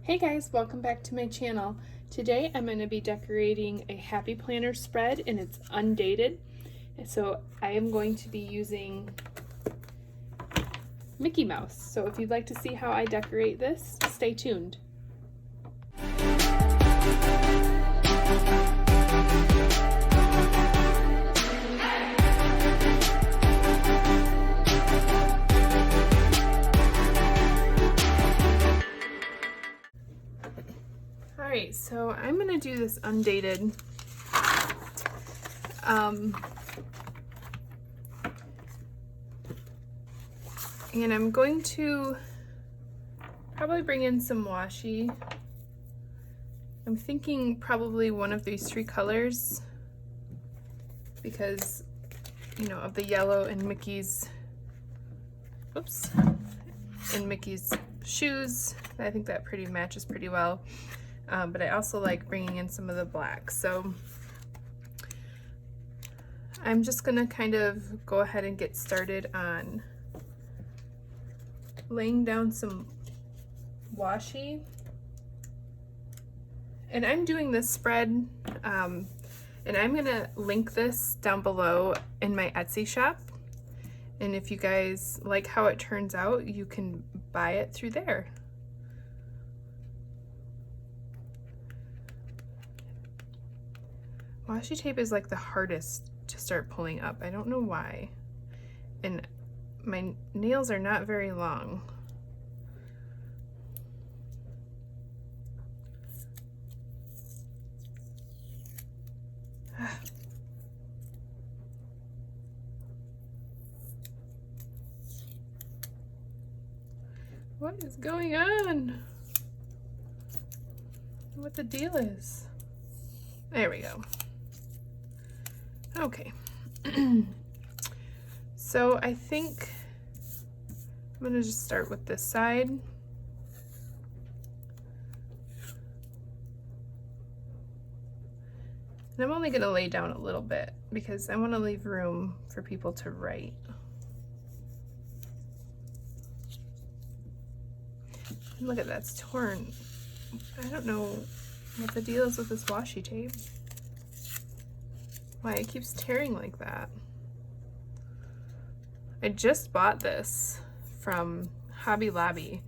Hey guys, welcome back to my channel. Today I'm going to be decorating a Happy Planner spread and it's undated. So I am going to be using Mickey Mouse. So if you'd like to see how I decorate this, stay tuned. Alright, so I'm going to do this undated. And I'm going to probably bring in some washi. I'm thinking probably one of these three colors because, you know, of the yellow in Mickey's, in Mickey's shoes. I think that matches pretty well. But I also like bringing in some of the black. So I'm just gonna kind of go ahead and get started on laying down some washi. And I'm doing this spread, and I'm gonna link this down below in my Etsy shop. And if you guys like how it turns out, you can buy it through there. Washi tape is like the hardest to start pulling up. I don't know why. And my nails are not very long. What is going on? What the deal is? There we go. Okay. So I think I'm gonna just start with this side. And I'm only gonna lay down a little bit because I want to leave room for people to write. And look at that, it's torn. I don't know what the deal is with this washi tape. Why it keeps tearing like that. I just bought this from Hobby Lobby.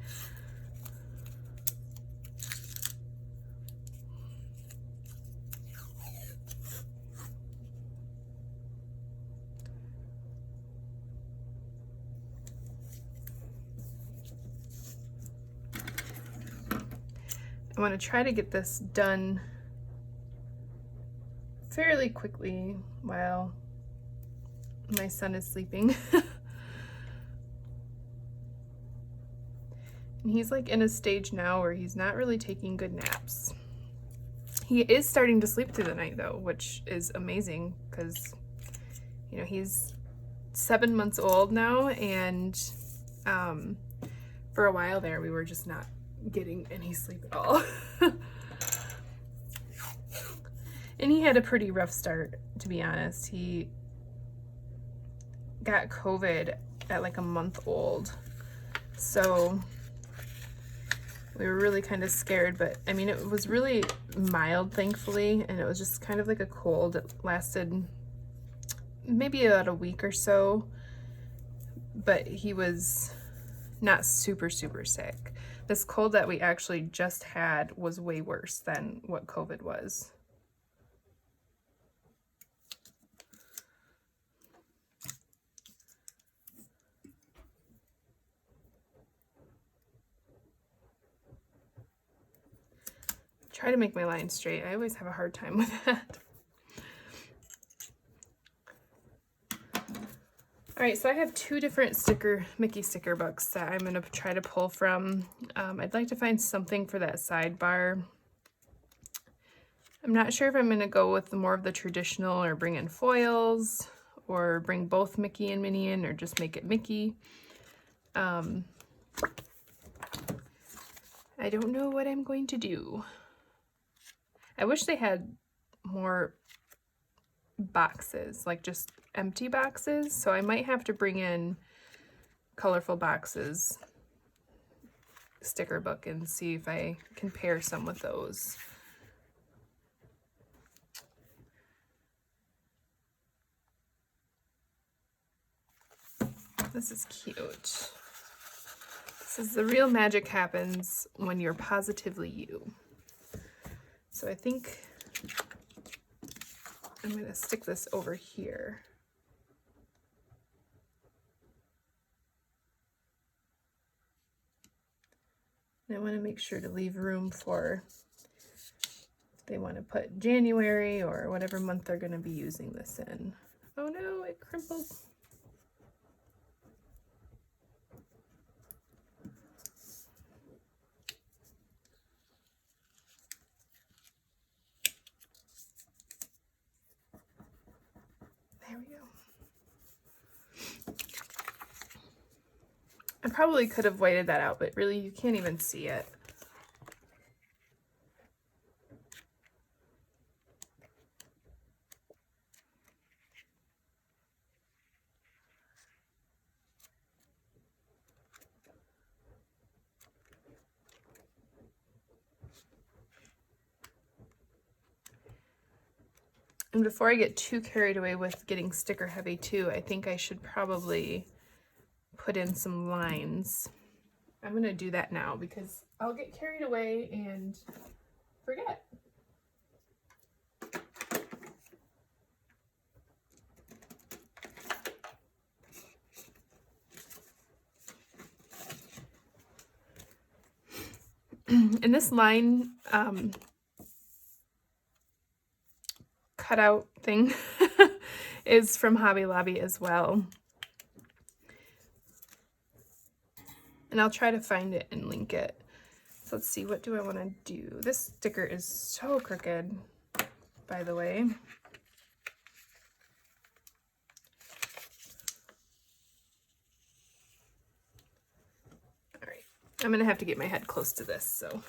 I want to try to get this done fairly quickly while my son is sleeping. And he's like in a stage now where he's not really taking good naps. He is starting to sleep through the night though, which is amazing because, you know, he's 7 months old now, and for a while there we were just not getting any sleep at all. And he had a pretty rough start, to be honest. He got COVID at like a month old. So we were really kind of scared, but I mean, it was really mild, thankfully. And it was just kind of like a cold. It lasted maybe about a week or so, but he was not super sick. This cold that we actually just had was way worse than what COVID was. Try to make my lines straight. I always have a hard time with that. All right, so I have two different Mickey sticker books that I'm gonna try to pull from. I'd like to find something for that sidebar. I'm not sure if I'm gonna go with more of the traditional or bring in foils or bring both Mickey and Minnie in or just make it Mickey. I don't know what I'm going to do. I wish they had more boxes, like just empty boxes, so I might have to bring in colorful boxes sticker book and see if I can pair some with those. This is cute. This is the real magic happens when you're positively you. So I think I'm going to stick this over here. And I want to make sure to leave room for if they want to put January or whatever month they're going to be using this in. Oh no, it crumpled. There we go. I probably could have whited that out, but really you can't even see it. And before I get too carried away with getting sticker heavy too, I think I should probably put in some lines. I'm gonna do that now because I'll get carried away and forget. And this line cutout thing is from Hobby Lobby as well. And I'll try to find it and link it. So let's see, what do I want to do? This sticker is so crooked, by the way. All right, I'm gonna have to get my head close to this, so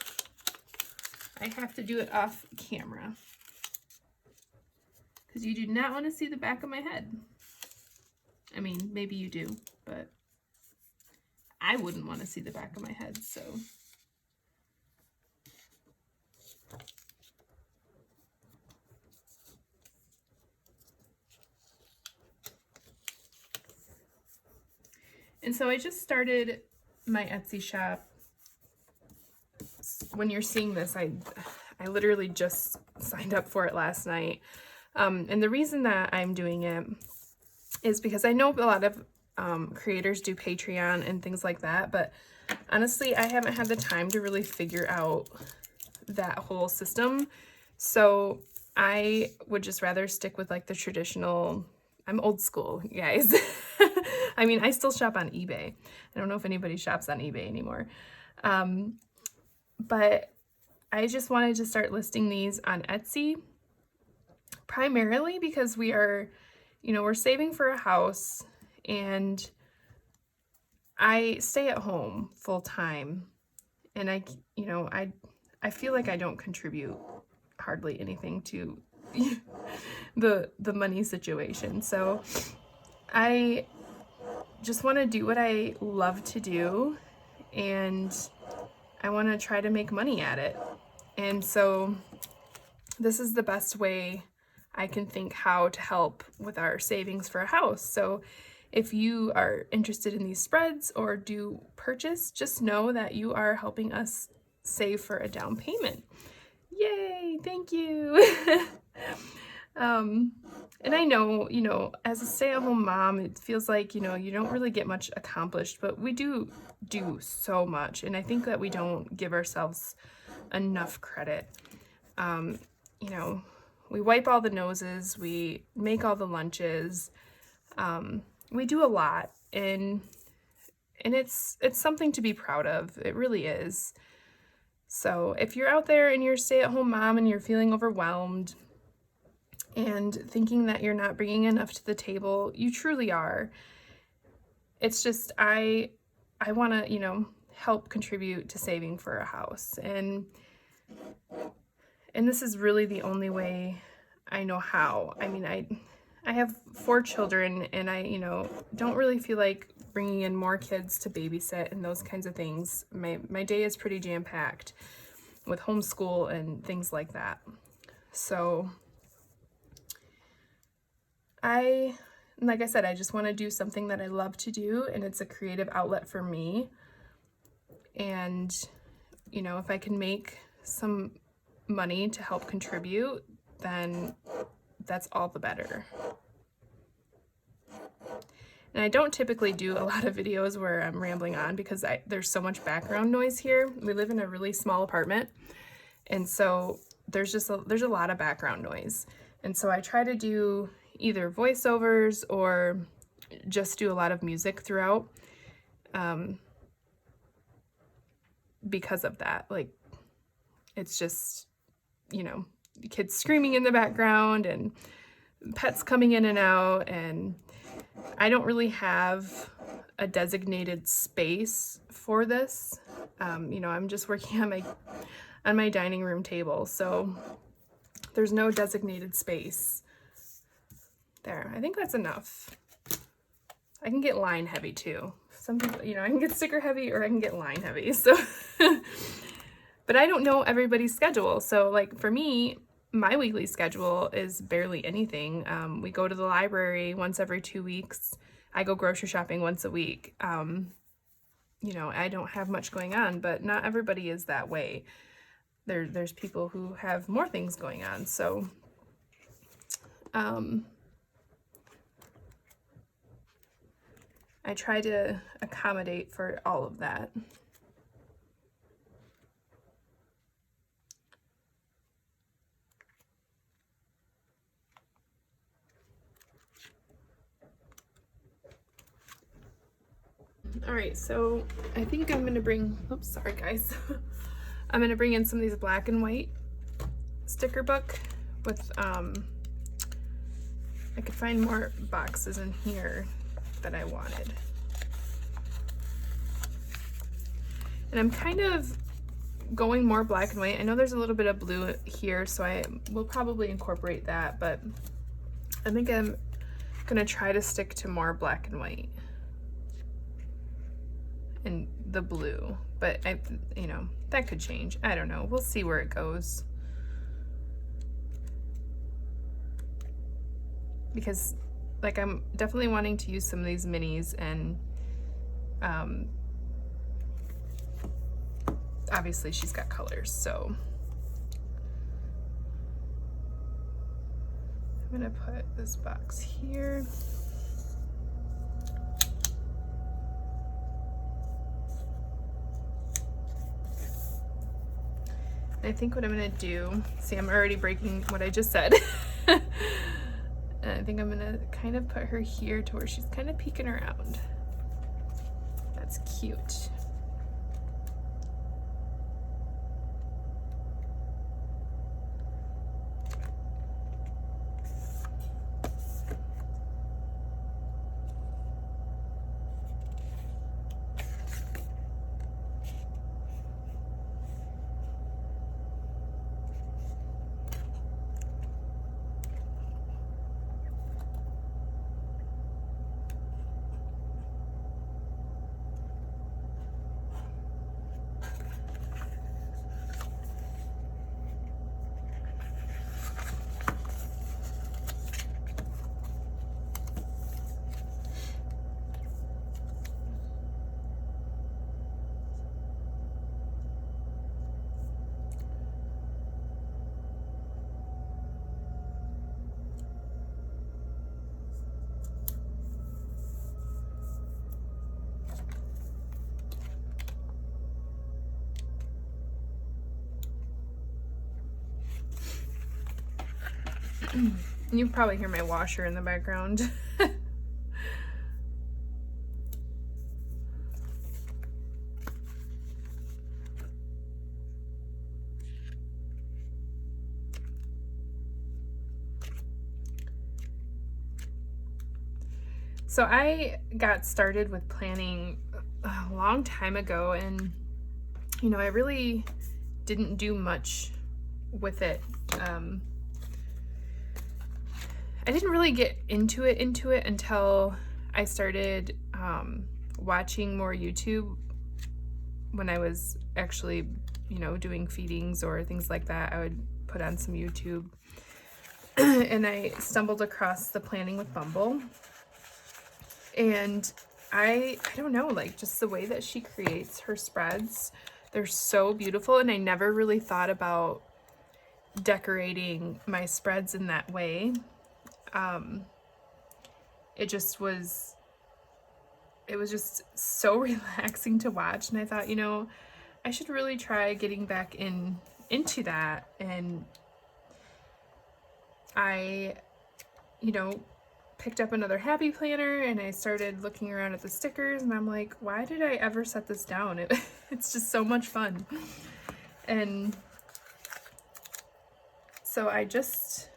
I have to do it off camera. Because you do not want to see the back of my head. I mean, maybe you do, but I wouldn't want to see the back of my head, so. And so I just started my Etsy shop. When you're seeing this, I literally just signed up for it last night. And the reason that I'm doing it is because I know a lot of creators do Patreon and things like that, but honestly, I haven't had the time to really figure out that whole system. So I would just rather stick with like the traditional. I'm old school, guys. I mean, I still shop on eBay. I don't know if anybody shops on eBay anymore. But I just wanted to start listing these on Etsy, primarily because we are, you know, we're saving for a house, and I stay at home full time, and I feel like I don't contribute hardly anything to the money situation. So I just want to do what I love to do, and I want to try to make money at it. And so this is the best way I can think how to help with our savings for a house. So if you are interested in these spreads or do purchase, just know that you are helping us save for a down payment. Yay, thank you. And I know, you know, as a stay-at-home mom, it feels like, you know, you don't really get much accomplished, but we do so much. And I think that we don't give ourselves enough credit. You know, we wipe all the noses, we make all the lunches, we do a lot, and it's something to be proud of. It really is. So if you're out there and you're a stay-at-home mom and you're feeling overwhelmed and thinking that you're not bringing enough to the table, you truly are. It's just I want to, you know, help contribute to saving for a house, and this is really the only way I know how. I mean, I have 4 children, and I, don't really feel like bringing in more kids to babysit and those kinds of things. My day is pretty jam-packed with homeschool and things like that. So like I said, I just want to do something that I love to do, and it's a creative outlet for me. And, if I can make some money to help contribute, then that's all the better. And I don't typically do a lot of videos where I'm rambling on because there's so much background noise here. We live in a really small apartment, and so there's a lot of background noise. And so I try to do either voiceovers or just do a lot of music throughout, because of that. Like, it's just, kids screaming in the background and pets coming in and out, and I don't really have a designated space for this. I'm just working on my dining room table, so there's no designated space. There, I think that's enough. I can get line heavy too. Some people, I can get sticker heavy or I can get line heavy. So, but I don't know everybody's schedule. So like for me, my weekly schedule is barely anything. We go to the library once every 2 weeks. I go grocery shopping once a week. I don't have much going on, but not everybody is that way. There's people who have more things going on. So, I try to accommodate for all of that. All right, so I think I'm gonna bring, oops, sorry guys. I'm gonna bring in some of these black and white sticker book with, I could find more boxes in here that I wanted. And I'm kind of going more black and white. I know there's a little bit of blue here, so I will probably incorporate that, but I think I'm gonna try to stick to more black and white and the blue, but that could change. I don't know. We'll see where it goes. Because like I'm definitely wanting to use some of these minis, and obviously she's got colors, so I'm gonna put this box here. I think what I'm gonna do, see, I'm already breaking what I just said. And I think I'm gonna kind of put her here to where she's kind of peeking around. That's cute. You probably hear my washer in the background. So I got started with planning a long time ago, and I really didn't do much with it. I didn't really get into it until I started watching more YouTube when I was actually, you know, doing feedings or things like that. I would put on some YouTube and I stumbled across the Planning with Bumble. And I don't know, like just the way that she creates her spreads, they're so beautiful. And I never really thought about decorating my spreads in that way. It was just so relaxing to watch. And I thought, you know, I should really try getting back into that. And I, you know, picked up another happy planner and I started looking around at the stickers and I'm like, why did I ever set this down? It's just so much fun. And so I just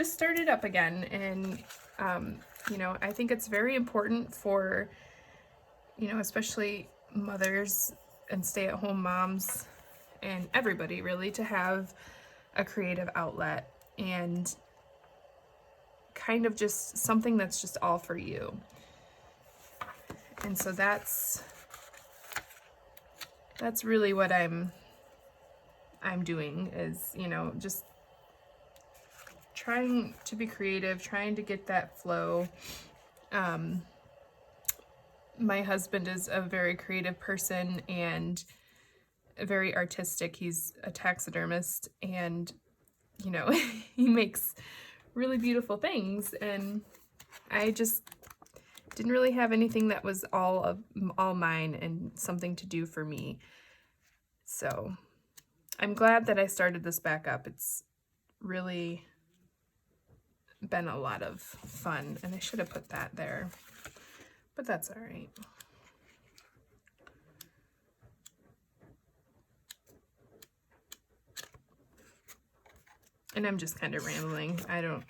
started up again. And you know, I think it's very important for, you know, especially mothers and stay-at-home moms and everybody really to have a creative outlet and kind of just something that's just all for you. And so that's really what I'm doing, is, you know, just trying to be creative, trying to get that flow. My husband is a very creative person and very artistic. He's a taxidermist and, you know, he makes really beautiful things, and I just didn't really have anything that was all mine and something to do for me. So I'm glad that I started this back up. It's really been a lot of fun, and I should have put that there, but that's all right. And I'm just kind of rambling. I don't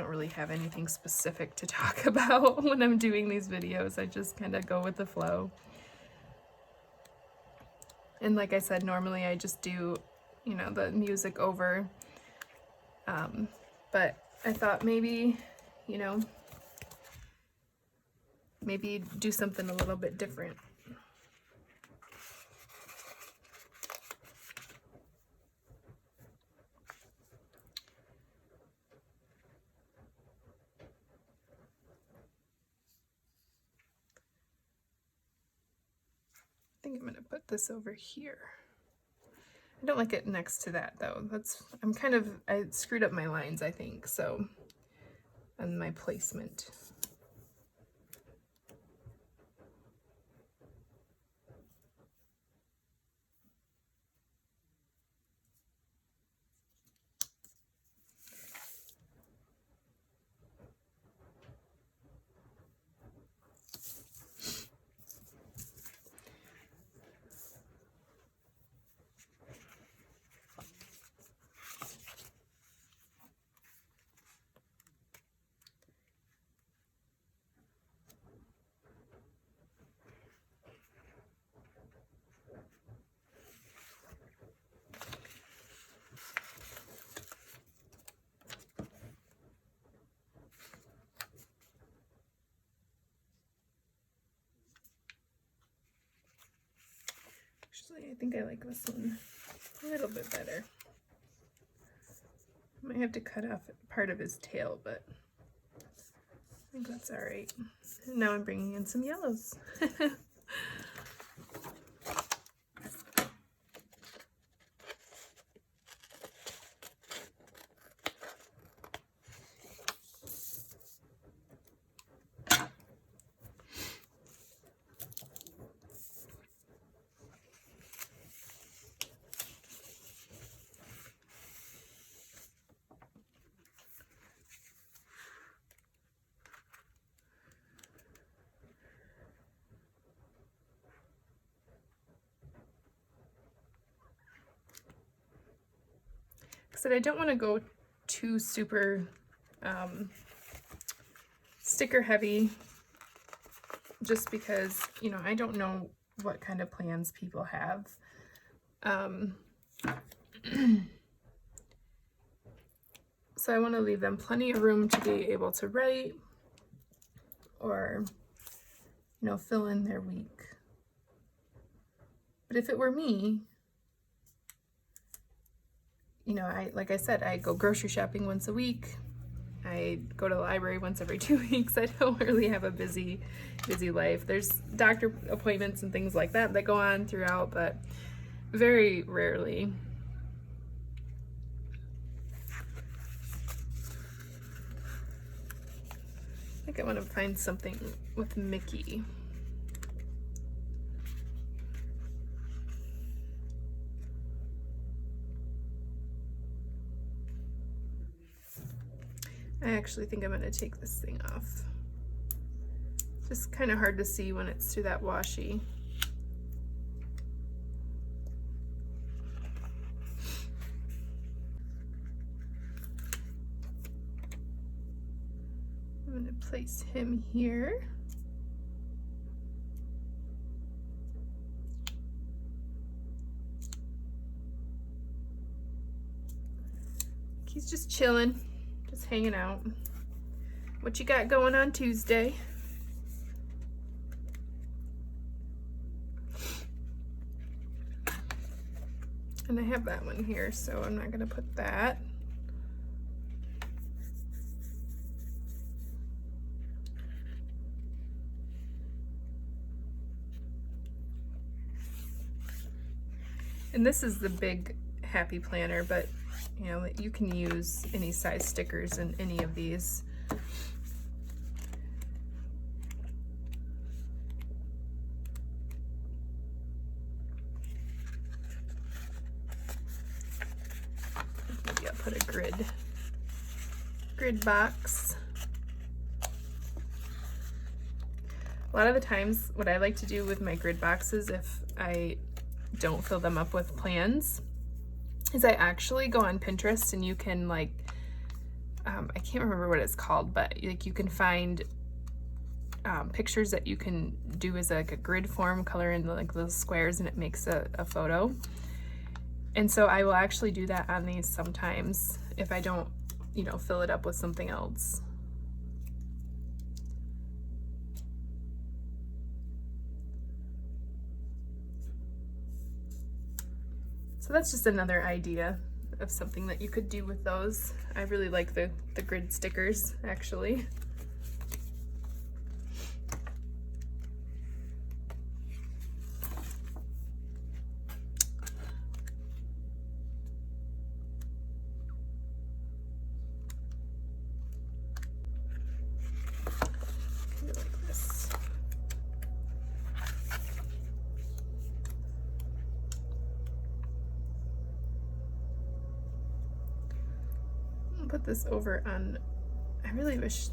really have anything specific to talk about when I'm doing these videos. I just kind of go with the flow. And like I said, normally I just do, you know, the music over. But I thought maybe, you know, maybe do something a little bit different. I think I'm going to put this over here. I don't like it next to that though. I screwed up my lines, I think, so, and my placement. Actually, I think I like this one a little bit better. I might have to cut off part of his tail, but I think that's all right. And now I'm bringing in some yellows. I don't want to go too super sticker heavy, just because, you know, I don't know what kind of plans people have. So I want to leave them plenty of room to be able to write or, you know, fill in their week. But if it were me, you know, like I said, I go grocery shopping once a week. I go to the library once every 2 weeks. I don't really have a busy life. There's doctor appointments and things like that that go on throughout, but very rarely. I think I want to find something with Mickey. I actually think I'm going to take this thing off. It's just kind of hard to see when it's through that washi. I'm going to place him here. He's just chilling. Just hanging out. What you got going on Tuesday? And I have that one here, so I'm not gonna put that. And this is the big happy planner, but you know, you can use any size stickers in any of these. Maybe I'll put a grid box. A lot of the times what I like to do with my grid boxes, if I don't fill them up with plans, is I actually go on Pinterest and you can like, I can't remember what it's called, but like you can find pictures that you can do as like a grid form, color in like little squares, and it makes a photo. And so I will actually do that on these sometimes if I don't, you know, fill it up with something else. So that's just another idea of something that you could do with those. I really like the grid stickers, actually. Like this. Put this over on, I really wish,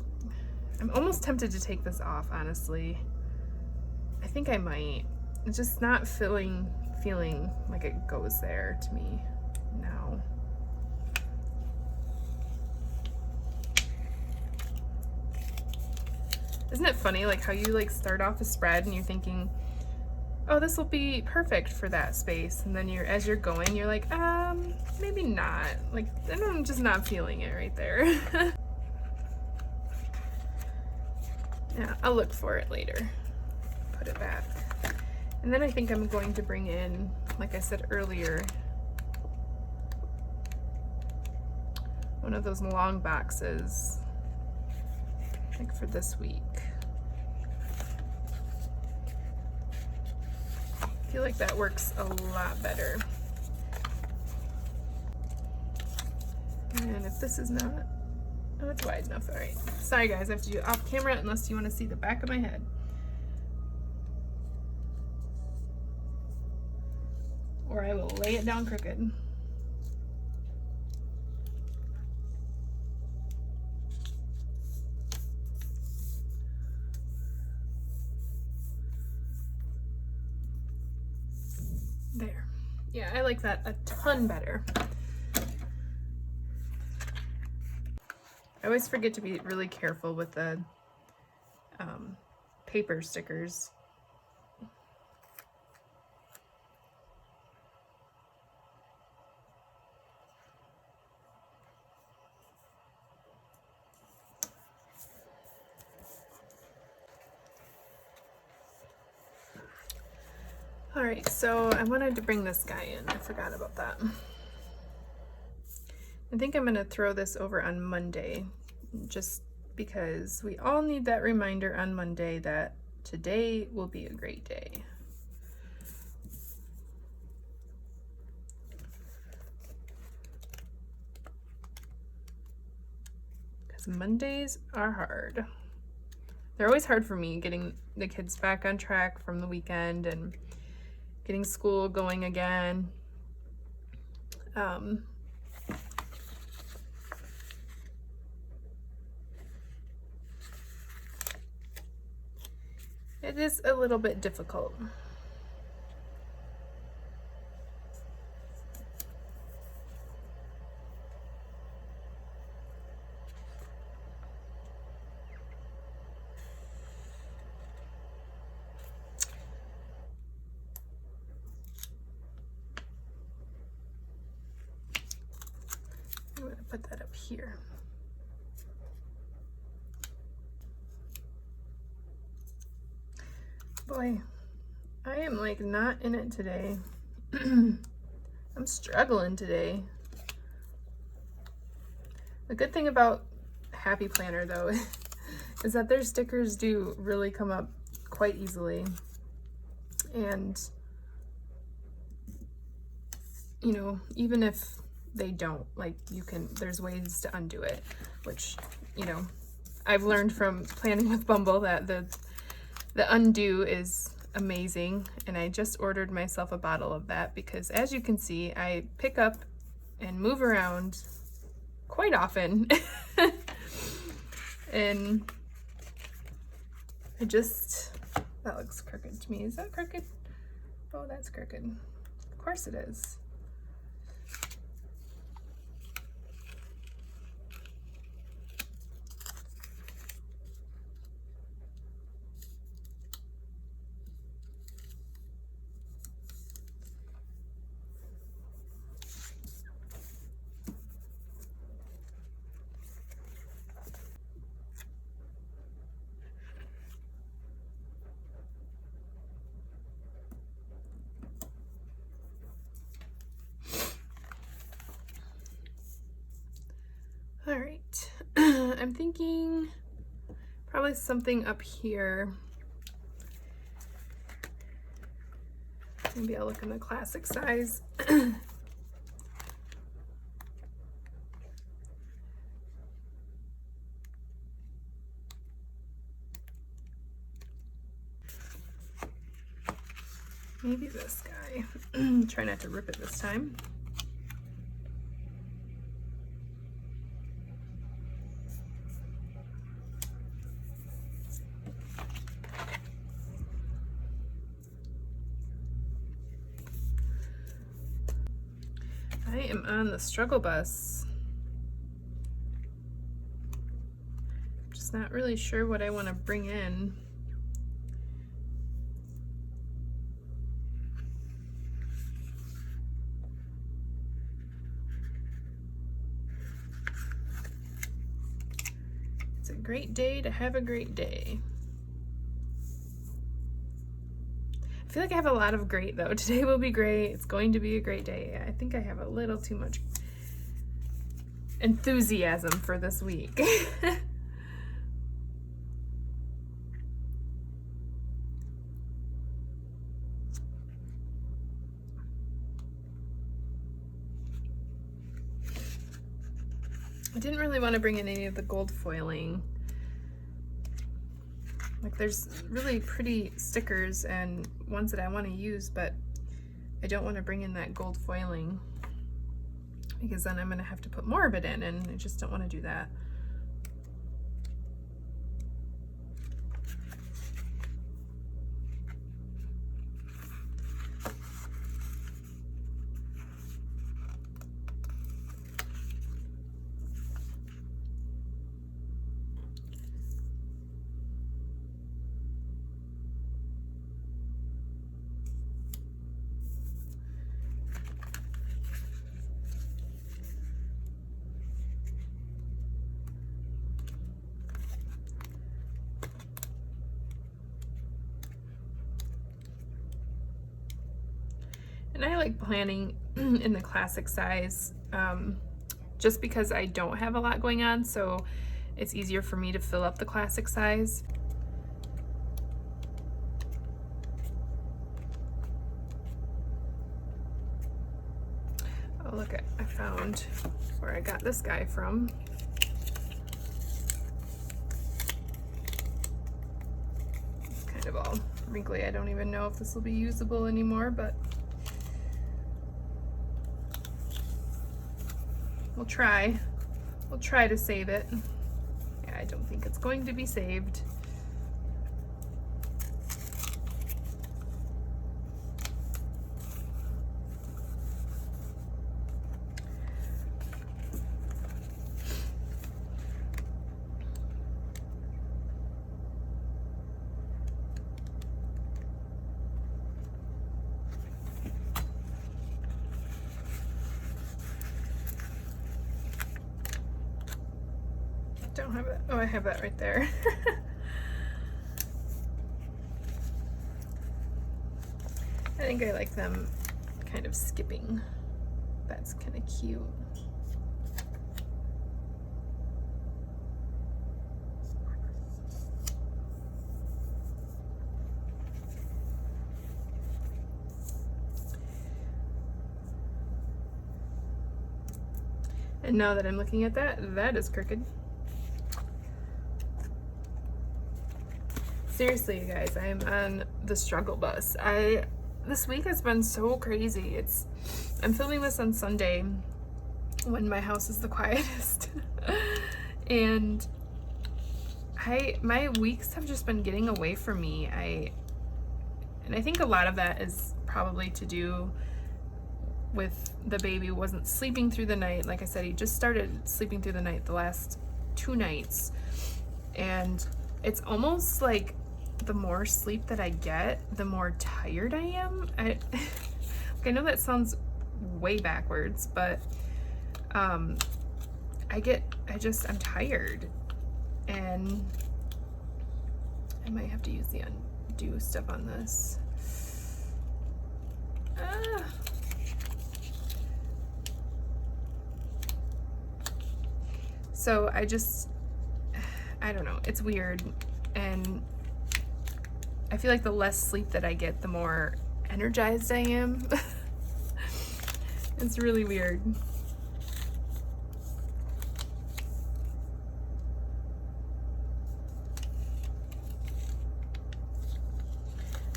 I'm almost tempted to take this off, honestly. I think I might. It's just not feeling like it goes there to me now. Isn't it funny like how you like start off a spread and you're thinking, oh, this will be perfect for that space, and then as you're going, you're like, maybe not. Like, I'm just not feeling it right there. Yeah, I'll look for it later. Put it back. And then I think I'm going to bring in, like I said earlier, one of those long boxes, like for this week. I feel like that works a lot better. And if this is not, oh, it's wide enough. All right. Sorry guys, I have to do it off camera unless you want to see the back of my head. Or I will lay it down crooked. There. Yeah, I like that a ton better. I always forget to be really careful with the paper stickers. All right, so I wanted to bring this guy in. I forgot about that. I think I'm gonna throw this over on Monday, just because we all need that reminder on Monday that today will be a great day. Because Mondays are hard. They're always hard for me, getting the kids back on track from the weekend and getting school going again. It is a little bit difficult. I'm going to put that up here. Boy, I am like not in it today. I'm struggling today. The good thing about Happy Planner though is that their stickers do really come up quite easily. And you know, even if they don't, like, you can, there's ways to undo it, which, you know, I've learned from planning with Bumble that the undo is amazing, and I just ordered myself a bottle of that because, as you can see, I pick up and move around quite often. And I just, that looks crooked to me. Is that crooked? Oh, that's crooked. Of course it is. All right, I'm thinking probably something up here. Maybe I'll look in the classic size. Maybe this guy. Try not to rip it this time. I am on the struggle bus. Just not really sure what I want to bring in. It's a great day to have a great day. I feel like I have a lot of great though. Today will be great. It's going to be a great day. I think I have a little too much enthusiasm for this week. I didn't really want to bring in any of the gold foiling. Like, there's really pretty stickers and ones that I want to use, but I don't want to bring in that gold foiling because then I'm going to have to put more of it in, and I just don't want to do that. And I like planning in the classic size, just because I don't have a lot going on, so it's easier for me to fill up the classic size. Oh, look, I found where I got this guy from. It's kind of all wrinkly. I don't even know if this will be usable anymore, but we'll try. We'll try to save it. Yeah, I don't think it's going to be saved. Don't have it. Oh, I have that right there. I think I like them kind of skipping. That's kind of cute. And now that I'm looking at that, that is crooked. Seriously, you guys, I am on the struggle bus. This week has been so crazy. I'm filming this on Sunday when my house is the quietest. And my weeks have just been getting away from me. And I think a lot of that is probably to do with the baby wasn't sleeping through the night. Like I said, he just started sleeping through the night the last 2 nights. And it's almost like the more sleep that I get, the more tired I am. I know that sounds way backwards, but I'm tired, and I might have to use the undo stuff on this. So I don't know, it's weird, and I feel like the less sleep that I get, the more energized I am. It's really weird.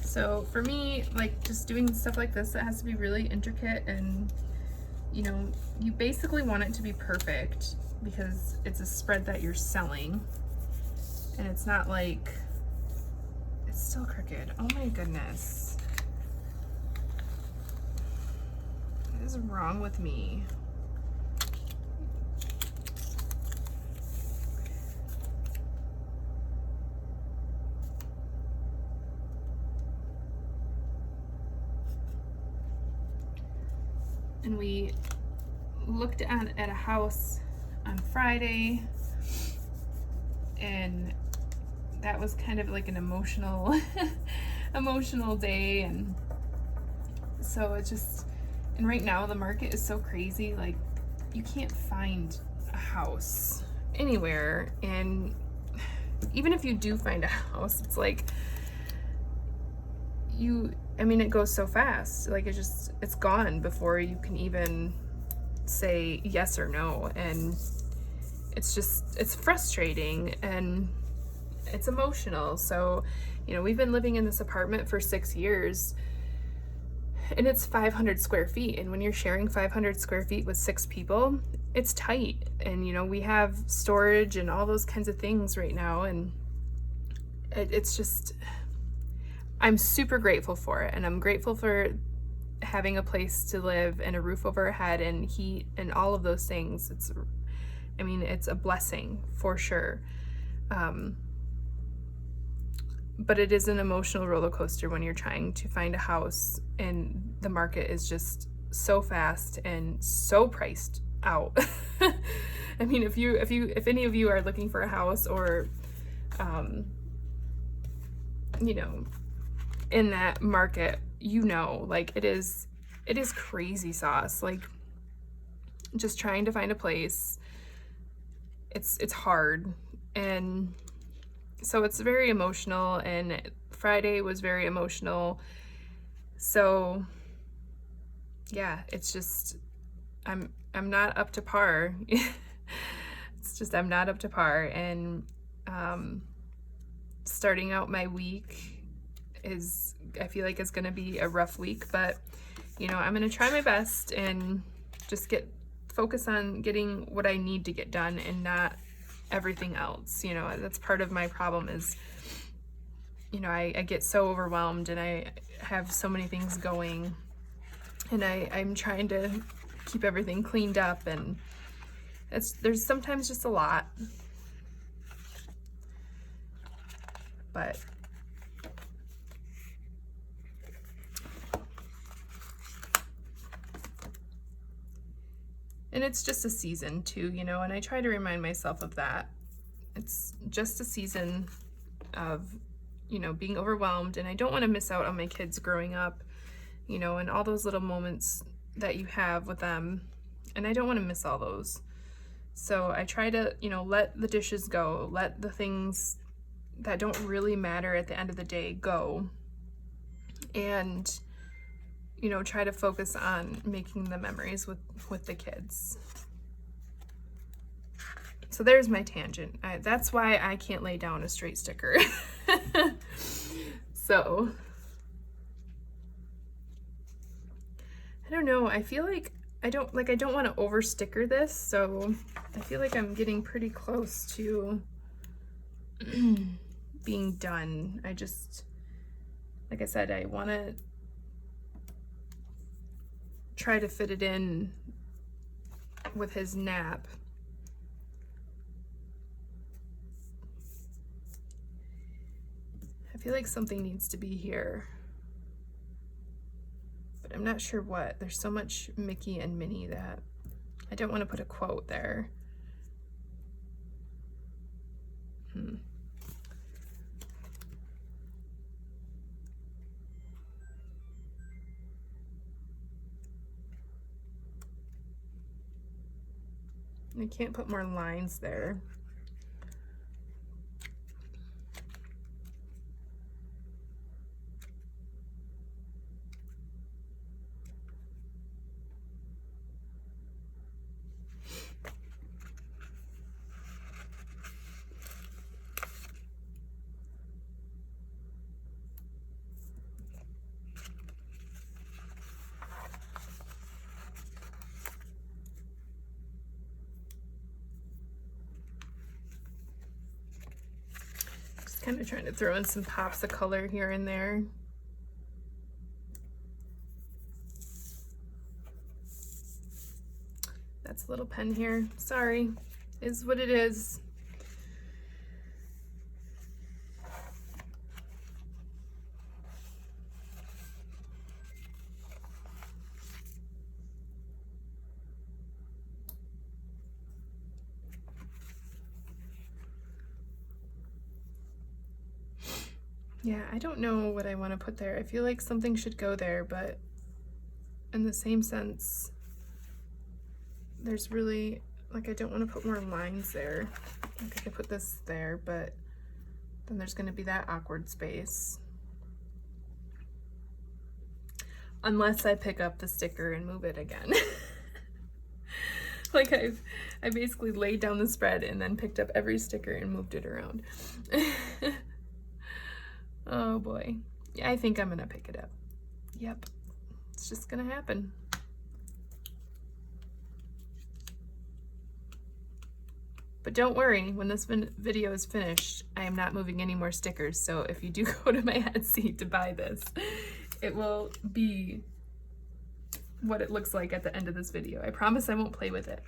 So for me, like, just doing stuff like this, it has to be really intricate, and you know, you basically want it to be perfect because it's a spread that you're selling, and it's not like, it's still crooked. Oh my goodness. What is wrong with me? And we looked at a house on Friday, and that was kind of like an emotional day, and so it's just, and right now the market is so crazy, like you can't find a house anywhere, and even if you do find a house, it's like it goes so fast, like it's gone before you can even say yes or no, and it's frustrating and it's emotional. So, you know, we've been living in this apartment for 6 years, and it's 500 square feet, and when you're sharing 500 square feet with 6 people, it's tight, and you know, we have storage and all those kinds of things right now, and it's just, I'm super grateful for it, and I'm grateful for having a place to live and a roof over our head and heat and all of those things. It's a blessing for sure. But it is an emotional roller coaster when you're trying to find a house and the market is just so fast and so priced out. I mean, if any of you are looking for a house, or you know, in that market, you know, like, it is it is crazy sauce. Like, just trying to find a place, it's hard. And so it's very emotional, and Friday was very emotional. So yeah, it's just, I'm not up to par. It's just, I'm not up to par. And starting out my week is, I feel like it's gonna be a rough week, but you know, I'm gonna try my best and just focus on getting what I need to get done and not everything else. You know, that's part of my problem is, you know, I get so overwhelmed and I have so many things going, and I'm trying to keep everything cleaned up, and there's sometimes just a lot. But and it's just a season too, you know, and I try to remind myself of that. It's just a season of, you know, being overwhelmed, and I don't want to miss out on my kids growing up, you know, and all those little moments that you have with them, and I don't want to miss all those. So I try to, you know, let the dishes go, let the things that don't really matter at the end of the day go, and you know, try to focus on making the memories with the kids. So there's my tangent. That's why I can't lay down a straight sticker. So I don't know, I feel like I don't want to over sticker this, so I feel like I'm getting pretty close to being done. I just, like I said, I want to try to fit it in with his nap. I feel like something needs to be here, but I'm not sure what. There's so much Mickey and Minnie that I don't want to put a quote there. I can't put more lines there. Kind of trying to throw in some pops of color here and there. That's a little pen here. Sorry, is what it is. Yeah, I don't know what I want to put there. I feel like something should go there, but in the same sense, there's really, like, I don't want to put more lines there. Like, I could put this there, but then there's going to be that awkward space. Unless I pick up the sticker and move it again. Like, I basically laid down the spread and then picked up every sticker and moved it around. Oh boy. Yeah, I think I'm gonna pick it up. Yep. It's just gonna happen. But don't worry, when this video is finished, I am not moving any more stickers. So if you do go to my Etsy to buy this, it will be what it looks like at the end of this video. I promise I won't play with it.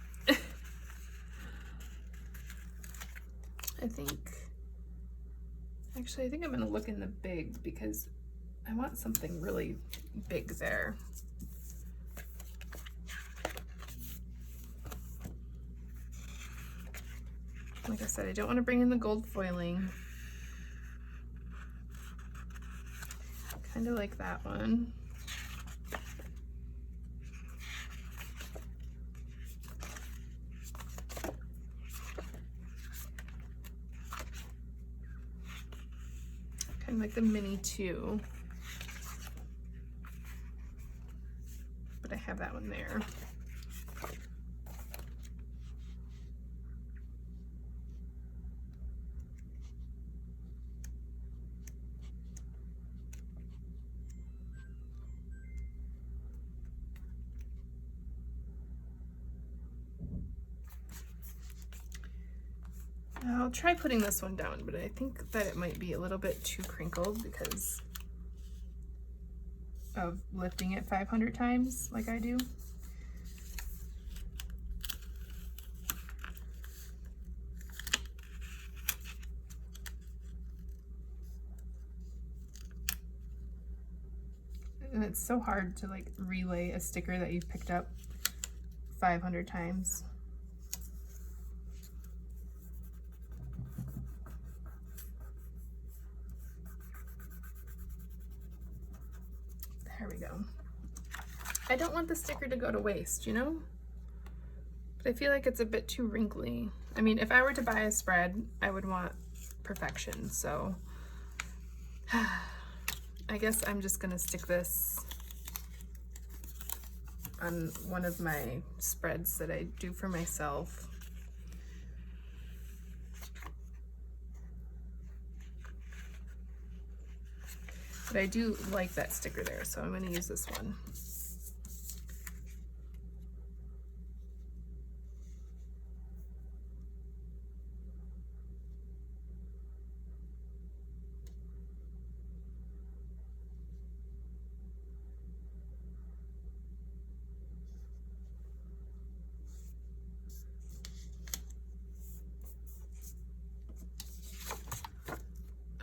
Actually, I think I'm gonna look in the big because I want something really big there. Like I said, I don't want to bring in the gold foiling. Kind of like that one. I like the mini too, but I have that one there. I'll try putting this one down, but I think that it might be a little bit too crinkled because of lifting it 500 times like I do. And it's so hard to like relay a sticker that you've picked up 500 times. There we go. I don't want the sticker to go to waste, you know? But I feel like it's a bit too wrinkly. I mean, if I were to buy a spread, I would want perfection, so I guess I'm just gonna stick this on one of my spreads that I do for myself. But I do like that sticker there, so I'm going to use this one.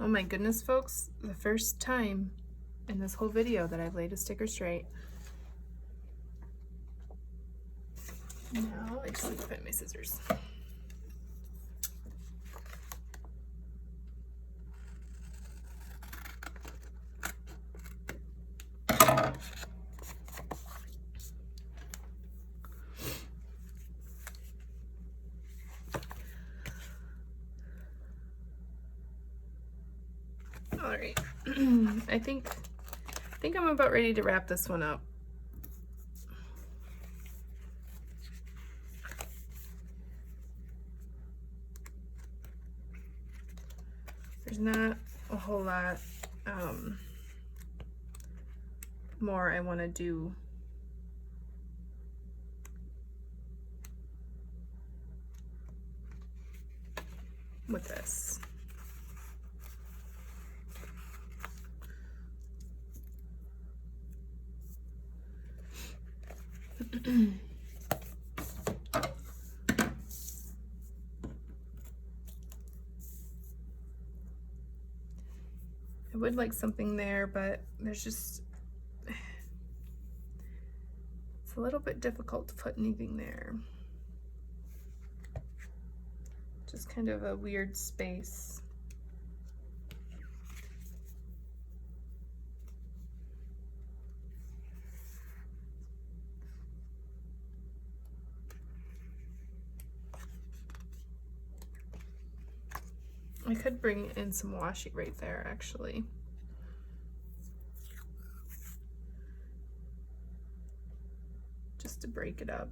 Oh my goodness, folks, the first time in this whole video that I've laid a sticker straight. Now I just need to find my scissors. All right, I think I'm about ready to wrap this one up. There's not a whole lot more I want to do. With this. I would like something there, but there's just, it's a little bit difficult to put anything there. Just kind of a weird space. I could bring in some washi right there, actually. Just to break it up.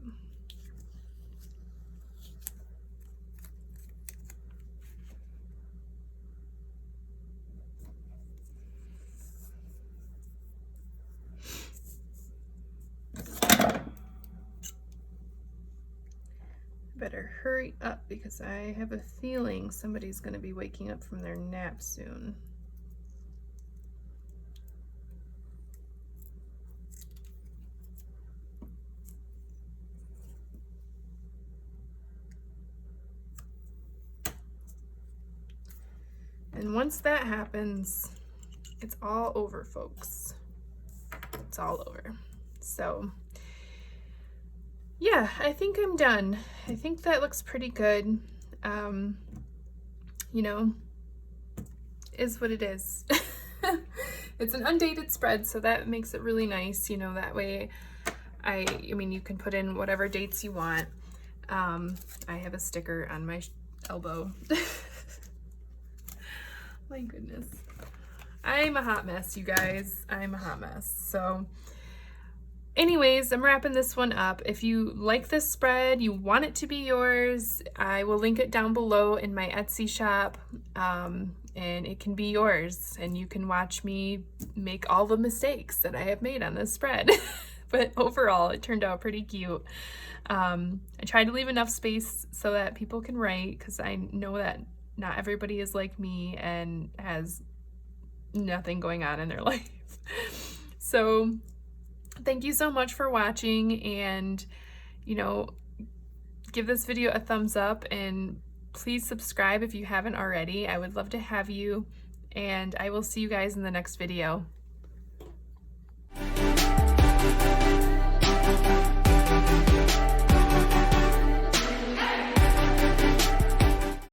Better hurry up because I have a feeling somebody's going to be waking up from their nap soon. And once that happens, it's all over, folks. It's all over. So yeah, I think I'm done. I think that looks pretty good. You know, is what it is. It's an undated spread, so that makes it really nice. You know, that way I mean, you can put in whatever dates you want. I have a sticker on my elbow. My goodness. I'm a hot mess, you guys. I'm a hot mess. So anyways, I'm wrapping this one up. If you like this spread, you want it to be yours, I will link it down below in my Etsy shop, and it can be yours, and you can watch me make all the mistakes that I have made on this spread. But overall, it turned out pretty cute. I tried to leave enough space so that people can write, because I know that not everybody is like me and has nothing going on in their life. So thank you so much for watching, and you know, give this video a thumbs up, and please subscribe if you haven't already. I would love to have you, and I will see you guys in the next video.